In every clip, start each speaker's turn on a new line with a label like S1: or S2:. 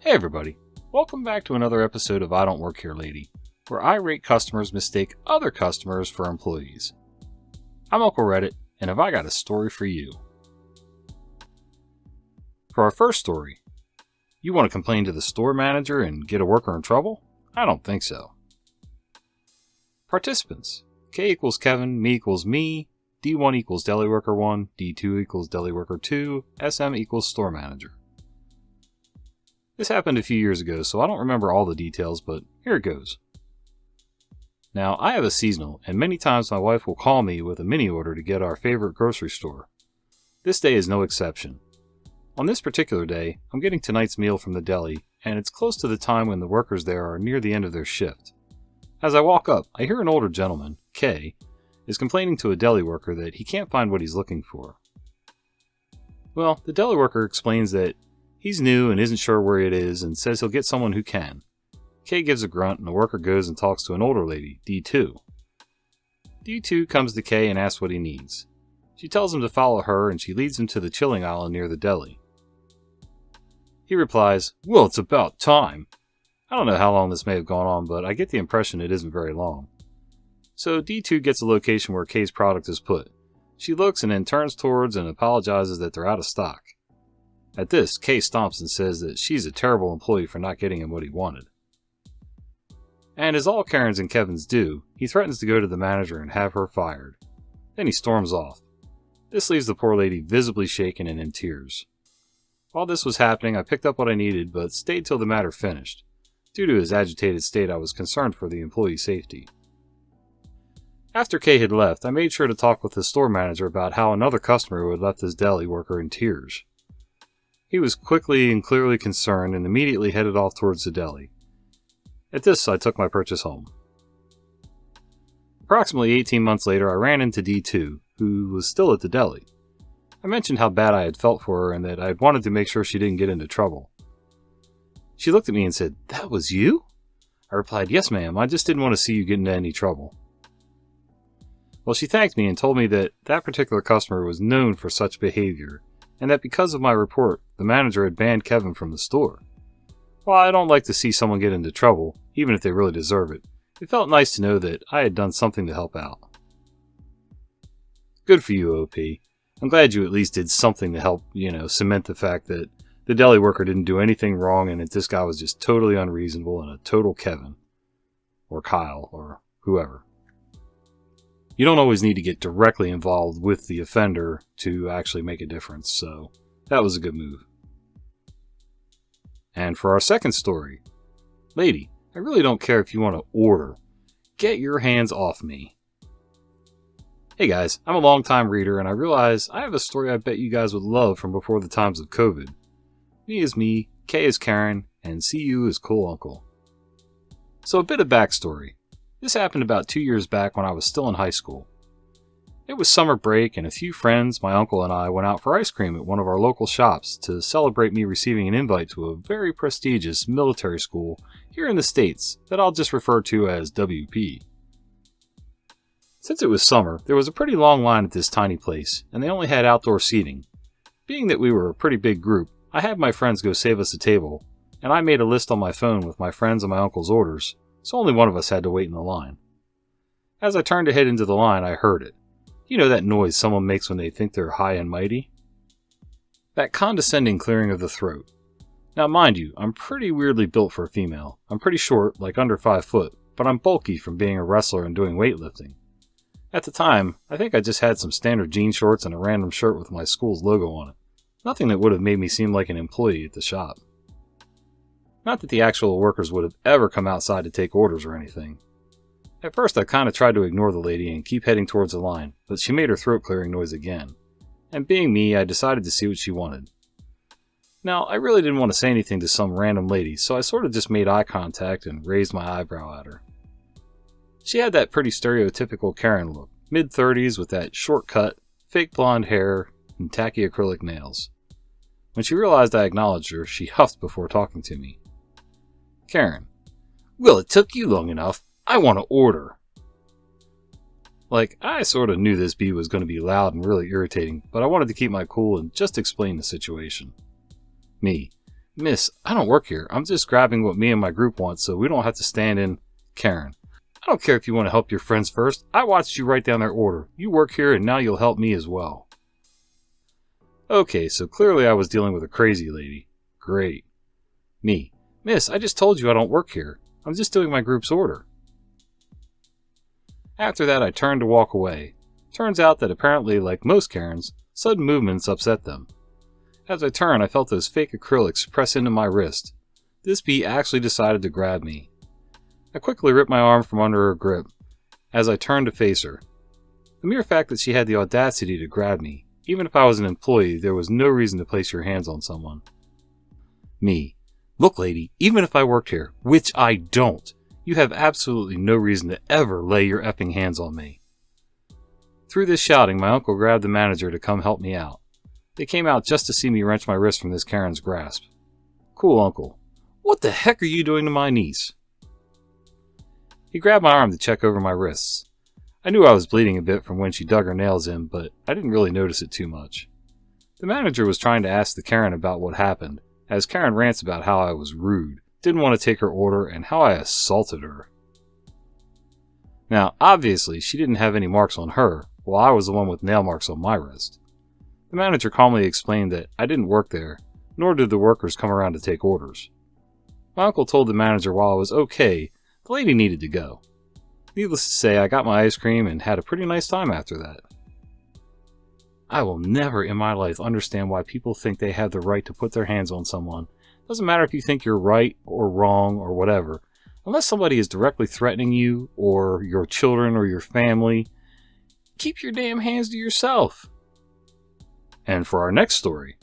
S1: Hey everybody, welcome back to another episode of I Don't Work Here Lady, where irate customers mistake other customers for employees. I'm Uncle Reddit, and have I got a story for you. For our first story, you want to complain to the store manager and get a worker in trouble? I don't think so. Participants: K equals Kevin, me equals me, D1 equals deli worker 1, D2 equals deli worker 2, SM equals store manager. This happened a few years ago, so I don't remember all the details, but here it goes. Now, I have a seasonal, and many times my wife will call me with a mini order to get our favorite grocery store. This day is no exception. On this particular day, I'm getting tonight's meal from the deli, and it's close to the time when the workers there are near the end of their shift. As I walk up, I hear an older gentleman, K, is complaining to a deli worker that he can't find what he's looking for. Well, the deli worker explains that he's new and isn't sure where it is and says he'll get someone who can. K gives a grunt and the worker goes and talks to an older lady, D2. D2 comes to K and asks what he needs. She tells him to follow her and she leads him to the chilling aisle near the deli. He replies, "Well, it's about time." I don't know how long this may have gone on, but I get the impression it isn't very long. So D2 gets a location where K's product is put. She looks and then turns towards and apologizes that they're out of stock. At this, Kay stomps and says that she's a terrible employee for not getting him what he wanted. And as all Karens and Kevins do, he threatens to go to the manager and have her fired. Then he storms off. This leaves the poor lady visibly shaken and in tears. While this was happening, I picked up what I needed, but stayed till the matter finished. Due to his agitated state, I was concerned for the employee's safety. After Kay had left, I made sure to talk with the store manager about how another customer had left his deli worker in tears. He was quickly and clearly concerned and immediately headed off towards the deli. At this, I took my purchase home. Approximately 18 months later, I ran into D2, who was still at the deli. I mentioned how bad I had felt for her and that I had wanted to make sure she didn't get into trouble. She looked at me and said, "That was you?" I replied, "Yes, ma'am, I just didn't want to see you get into any trouble." Well, she thanked me and told me that that particular customer was known for such behavior, and that because of my report, the manager had banned Kevin from the store. While I don't like to see someone get into trouble, even if they really deserve it, it felt nice to know that I had done something to help out. Good for you, OP. I'm glad you at least did something to help, cement the fact that the deli worker didn't do anything wrong and that this guy was just totally unreasonable and a total Kevin. Or Kyle, or whoever. You don't always need to get directly involved with the offender to actually make a difference, so that was a good move. And for our second story, lady, I really don't care if you want to order. Get your hands off me. Hey guys, I'm a longtime reader and I realize I have a story I bet you guys would love from before the times of COVID. Me is me, K is Karen, and CU is Cool Uncle. So a bit of backstory. This happened about 2 years back when I was still in high school. It was summer break and a few friends, my uncle and I, went out for ice cream at one of our local shops to celebrate me receiving an invite to a very prestigious military school here in the States that I'll just refer to as WP. Since it was summer, there was a pretty long line at this tiny place, and they only had outdoor seating. Being that we were a pretty big group, I had my friends go save us a table, and I made a list on my phone with my friends and my uncle's orders, so only one of us had to wait in the line. As I turned to head into the line, I heard it. You know that noise someone makes when they think they're high and mighty? That condescending clearing of the throat. Now mind you, I'm pretty weirdly built for a female. I'm pretty short, like under 5 foot, but I'm bulky from being a wrestler and doing weightlifting. At the time, I think I just had some standard jean shorts and a random shirt with my school's logo on it. Nothing that would have made me seem like an employee at the shop. Not that the actual workers would have ever come outside to take orders or anything. At first I kind of tried to ignore the lady and keep heading towards the line, but she made her throat clearing noise again. And being me, I decided to see what she wanted. Now, I really didn't want to say anything to some random lady, so I sort of just made eye contact and raised my eyebrow at her. She had that pretty stereotypical Karen look, mid-30s with that short cut, fake blonde hair, and tacky acrylic nails. When she realized I acknowledged her, she huffed before talking to me. Karen: "Well, it took you long enough. I want to order." Like, I sort of knew this bee was going to be loud and really irritating, but I wanted to keep my cool and just explain the situation. Me: Miss, I don't work here. I'm just grabbing what me and my group want so we don't have to stand in. Karen, I don't care if you want to help your friends first. I watched you write down their order. You work here and now you'll help me as well. Okay, so clearly I was dealing with a crazy lady. Great. Me, Miss, I just told you I don't work here. I'm just doing my group's order. After that, I turned to walk away. Turns out that apparently, like most Karens, sudden movements upset them. As I turned, I felt those fake acrylics press into my wrist. This bee actually decided to grab me. I quickly ripped my arm from under her grip as I turned to face her. The mere fact that she had the audacity to grab me, even if I was an employee, there was no reason to place your hands on someone. Me, look lady, even if I worked here, which I don't, you have absolutely no reason to ever lay your effing hands on me. Through this shouting, my uncle grabbed the manager to come help me out. They came out just to see me wrench my wrist from this Karen's grasp. Cool uncle. What the heck are you doing to my niece? He grabbed my arm to check over my wrists. I knew I was bleeding a bit from when she dug her nails in, but I didn't really notice it too much. The manager was trying to ask the Karen about what happened, as Karen rants about how I was rude, didn't want to take her order, and how I assaulted her. Now, obviously, she didn't have any marks on her, while I was the one with nail marks on my wrist. The manager calmly explained that I didn't work there, nor did the workers come around to take orders. My uncle told the manager while I was okay, the lady needed to go. Needless to say, I got my ice cream and had a pretty nice time after that. I will never in my life understand why people think they have the right to put their hands on someone. Doesn't matter if you think you're right or wrong or whatever. Unless somebody is directly threatening you or your children or your family, keep your damn hands to yourself. And for our next story,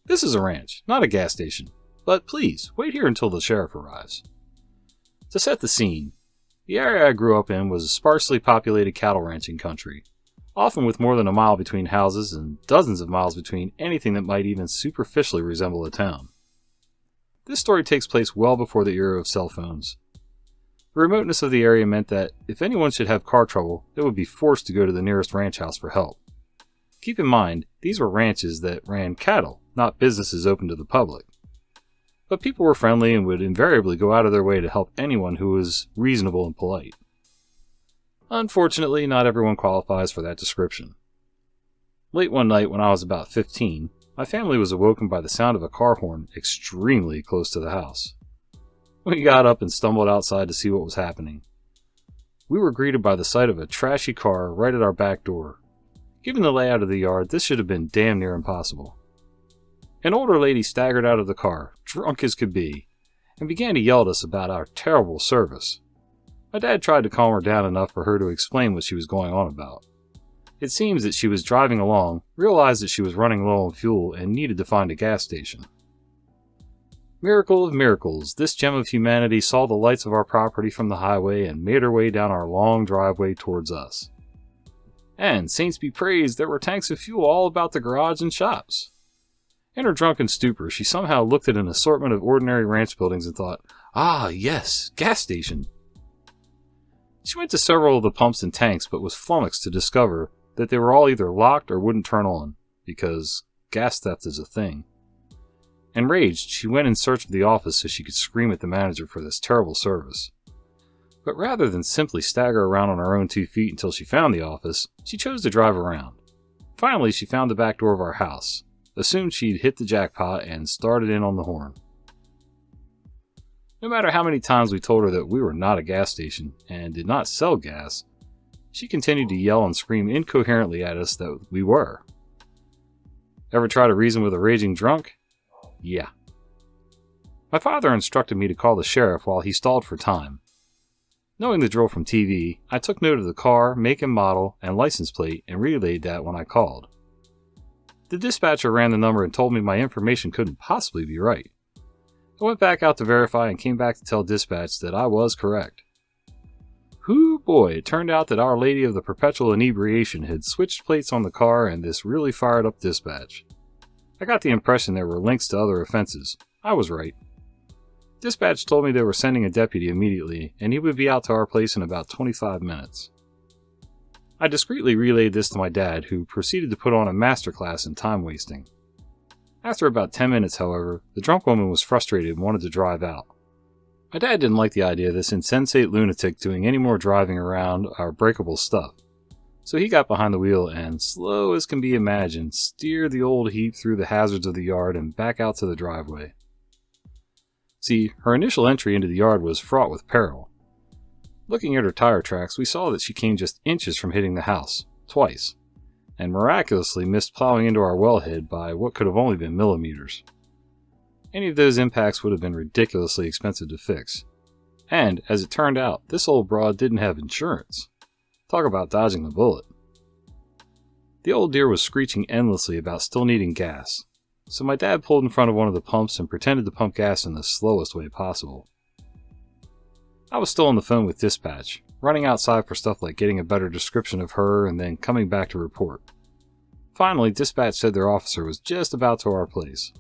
S1: this is a ranch, not a gas station, but please wait here until the sheriff arrives. To set the scene, the area I grew up in was a sparsely populated cattle ranching country, often with more than a mile between houses and dozens of miles between anything that might even superficially resemble a town. This story takes place well before the era of cell phones. The remoteness of the area meant that if anyone should have car trouble, they would be forced to go to the nearest ranch house for help. Keep in mind, these were ranches that ran cattle, not businesses open to the public. But people were friendly and would invariably go out of their way to help anyone who was reasonable and polite. Unfortunately, not everyone qualifies for that description. Late one night when I was about 15, my family was awoken by the sound of a car horn extremely close to the house. We got up and stumbled outside to see what was happening. We were greeted by the sight of a trashy car right at our back door. Given the layout of the yard, this should have been damn near impossible. An older lady staggered out of the car, drunk as could be, and began to yell at us about our terrible service. My dad tried to calm her down enough for her to explain what she was going on about. It seems that she was driving along, realized that she was running low on fuel, and needed to find a gas station. Miracle of miracles, this gem of humanity saw the lights of our property from the highway and made her way down our long driveway towards us. And, saints be praised, there were tanks of fuel all about the garage and shops. In her drunken stupor, she somehow looked at an assortment of ordinary ranch buildings and thought, "Ah, yes, gas station." She went to several of the pumps and tanks, but was flummoxed to discover that they were all either locked or wouldn't turn on, because gas theft is a thing. Enraged, she went in search of the office so she could scream at the manager for this terrible service. But rather than simply stagger around on her own 2 feet until she found the office, she chose to drive around. Finally, she found the back door of our house, assumed she'd hit the jackpot, and started in on the horn. No matter how many times we told her that we were not a gas station and did not sell gas, she continued to yell and scream incoherently at us that we were. Ever try to reason with a raging drunk? Yeah. My father instructed me to call the sheriff while he stalled for time. Knowing the drill from TV, I took note of the car, make and model, and license plate and relayed that when I called. The dispatcher ran the number and told me my information couldn't possibly be right. I went back out to verify and came back to tell dispatch that I was correct. Hoo boy, it turned out that Our Lady of the Perpetual Inebriation had switched plates on the car, and this really fired up dispatch. I got the impression there were links to other offenses. I was right. Dispatch told me they were sending a deputy immediately, and he would be out to our place in about 25 minutes. I discreetly relayed this to my dad, who proceeded to put on a masterclass in time wasting. After about 10 minutes, however, the drunk woman was frustrated and wanted to drive out. My dad didn't like the idea of this insensate lunatic doing any more driving around our breakable stuff, so he got behind the wheel and, slow as can be imagined, steered the old heap through the hazards of the yard and back out to the driveway. See, her initial entry into the yard was fraught with peril. Looking at her tire tracks, we saw that she came just inches from hitting the house, twice, and miraculously missed plowing into our wellhead by what could have only been millimeters. Any of those impacts would have been ridiculously expensive to fix. And, as it turned out, this old broad didn't have insurance. Talk about dodging the bullet. The old dear was screeching endlessly about still needing gas, so my dad pulled in front of one of the pumps and pretended to pump gas in the slowest way possible. I was still on the phone with dispatch, running outside for stuff like getting a better description of her and then coming back to report. Finally, dispatch said their officer was just about to our place.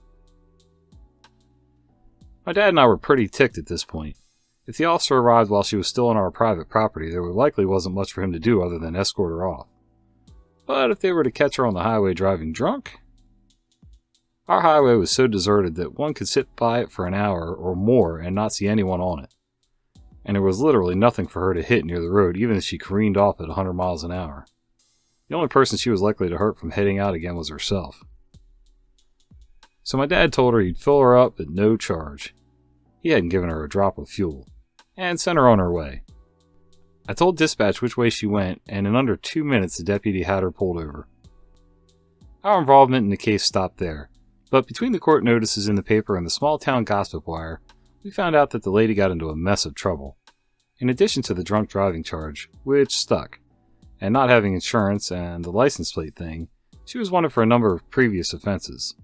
S1: My dad and I were pretty ticked at this point. If the officer arrived while she was still on our private property, there likely wasn't much for him to do other than escort her off. But if they were to catch her on the highway driving drunk? Our highway was so deserted that one could sit by it for an hour or more and not see anyone on it. And there was literally nothing for her to hit near the road, even as she careened off at 100 miles an hour. The only person she was likely to hurt from heading out again was herself. So my dad told her he'd fill her up at no charge. He hadn't given her a drop of fuel, and sent her on her way. I told dispatch which way she went, and in under 2 minutes the deputy had her pulled over. Our involvement in the case stopped there, but between the court notices in the paper and the small town gossip wire, we found out that the lady got into a mess of trouble. In addition to the drunk driving charge, which stuck, and not having insurance and the license plate thing, she was wanted for a number of previous offenses.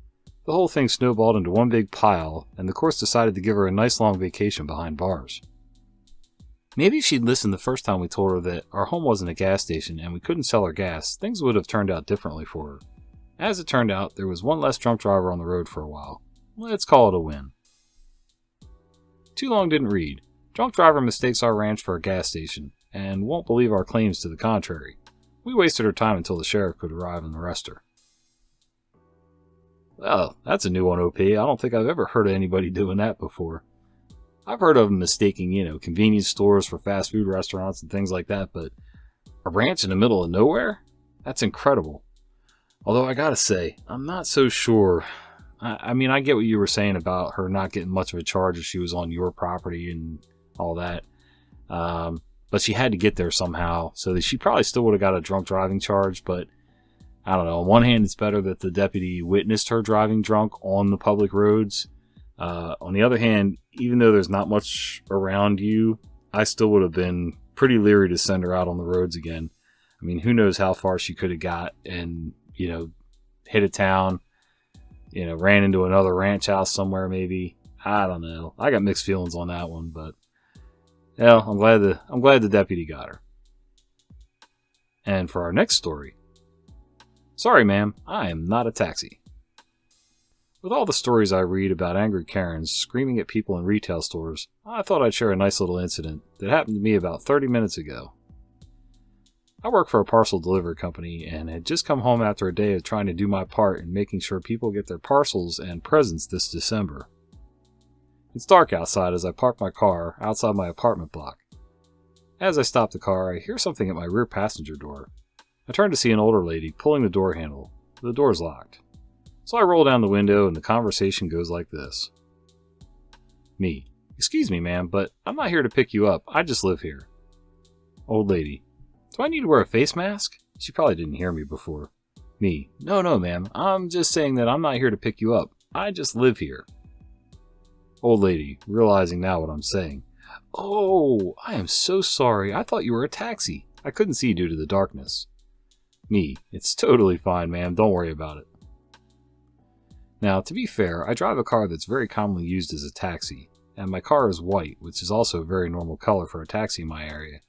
S1: The whole thing snowballed into one big pile, and the courts decided to give her a nice long vacation behind bars. Maybe if she'd listened the first time we told her that our home wasn't a gas station and we couldn't sell her gas, things would have turned out differently for her. As it turned out, there was one less drunk driver on the road for a while. Let's call it a win. Too long didn't read. Drunk driver mistakes our ranch for a gas station, and won't believe our claims to the contrary. We wasted her time until the sheriff could arrive and arrest her. Well, that's a new one, OP. I don't think I've ever heard of anybody doing that before. I've heard of them mistaking, convenience stores for fast food restaurants and things like that, but a ranch in the middle of nowhere? That's incredible. Although I gotta say, I'm not so sure. I mean, I get what you were saying about her not getting much of a charge if she was on your property and all that. But she had to get there somehow, so she probably still would have got a drunk driving charge, but I don't know. On one hand, it's better that the deputy witnessed her driving drunk on the public roads. On the other hand, even though there's not much around you, I still would have been pretty leery to send her out on the roads again. I mean, who knows how far she could have got and, hit a town, ran into another ranch house somewhere maybe. I don't know. I got mixed feelings on that one, but I'm glad the deputy got her. And for our next story, sorry ma'am, I am not a taxi. With all the stories I read about angry Karens screaming at people in retail stores, I thought I'd share a nice little incident that happened to me about 30 minutes ago. I work for a parcel delivery company and had just come home after a day of trying to do my part in making sure people get their parcels and presents this December. It's dark outside as I park my car outside my apartment block. As I stop the car, I hear something at my rear passenger door. I turn to see an older lady pulling the door handle. The door's locked. So I roll down the window and the conversation goes like this. Me. Excuse me, ma'am, but I'm not here to pick you up. I just live here. Old lady. Do I need to wear a face mask? She probably didn't hear me before. Me. No, ma'am. I'm just saying that I'm not here to pick you up. I just live here. Old lady, realizing now what I'm saying. Oh, I am so sorry. I thought you were a taxi. I couldn't see due to the darkness. Me. It's totally fine, ma'am. Don't worry about it. Now, to be fair, I drive a car that's very commonly used as a taxi, and my car is white, which is also a very normal color for a taxi in my area.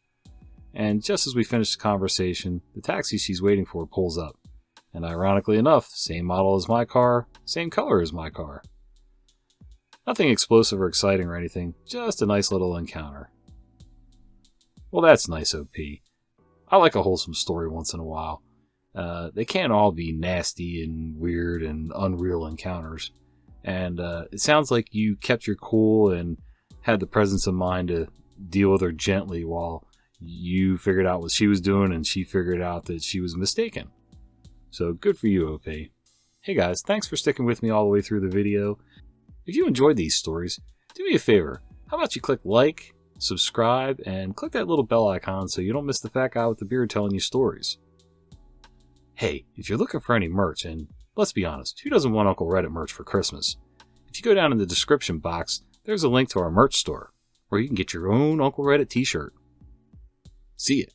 S1: And just as we finish the conversation, the taxi she's waiting for pulls up. And ironically enough, same model as my car, same color as my car. Nothing explosive or exciting or anything, just a nice little encounter. Well, that's nice, OP. I like a wholesome story once in a while. They can't all be nasty and weird and unreal encounters. And it sounds like you kept your cool and had the presence of mind to deal with her gently while you figured out what she was doing and she figured out that she was mistaken. So good for you, OP. Hey guys, thanks for sticking with me all the way through the video. If you enjoyed these stories, do me a favor. How about you click like, subscribe, and click that little bell icon so you don't miss the fat guy with the beard telling you stories. Hey, if you're looking for any merch, and let's be honest, who doesn't want Uncle Reddit merch for Christmas? If you go down in the description box, there's a link to our merch store, where you can get your own Uncle Reddit t-shirt. See ya.